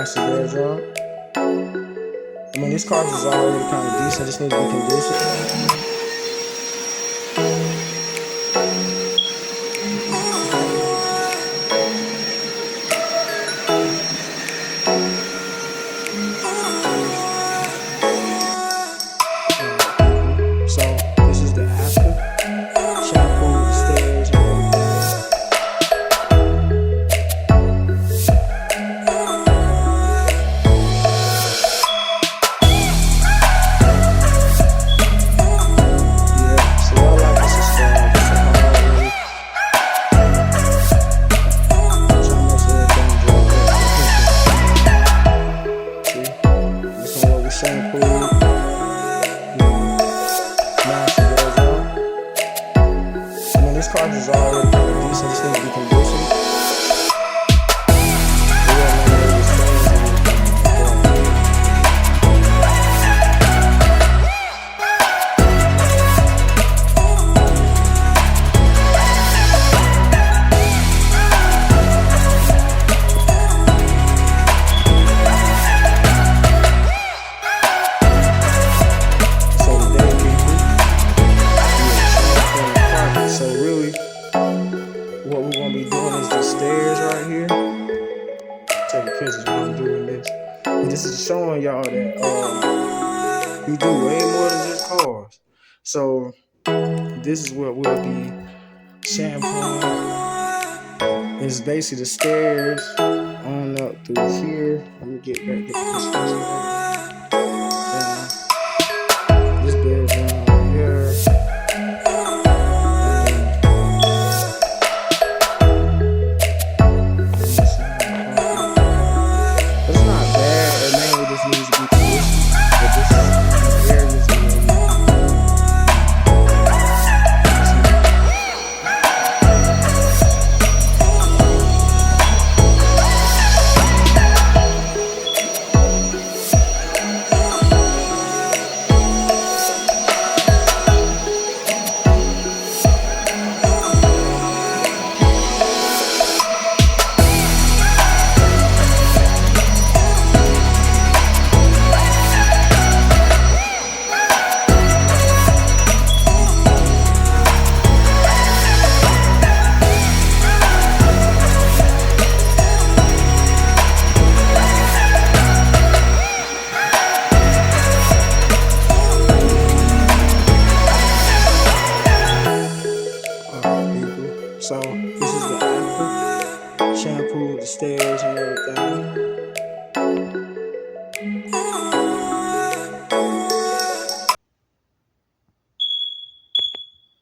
master bedroom. I mean, this carpet is already kind of decent. Just need to be conditioned. So this is the after shampoo, the stairs, and everything. Yeah, so y'all like this is this is hallway. Trying to make sure everything dry. See, this one where we shampoo. This carpet is already kind of decent. Just need to be conditioned. What we're gonna be doing is the stairs right here. Taking pictures while I'm doing this. And this is showing y'all that we do way more than just cars. So this is what we'll be shampooing. It's basically the stairs on up through here. Let me get back to this one. This bedroom right here. Needs to be conditioned, but this is areas So this is the after shampoo, the stairs and everything.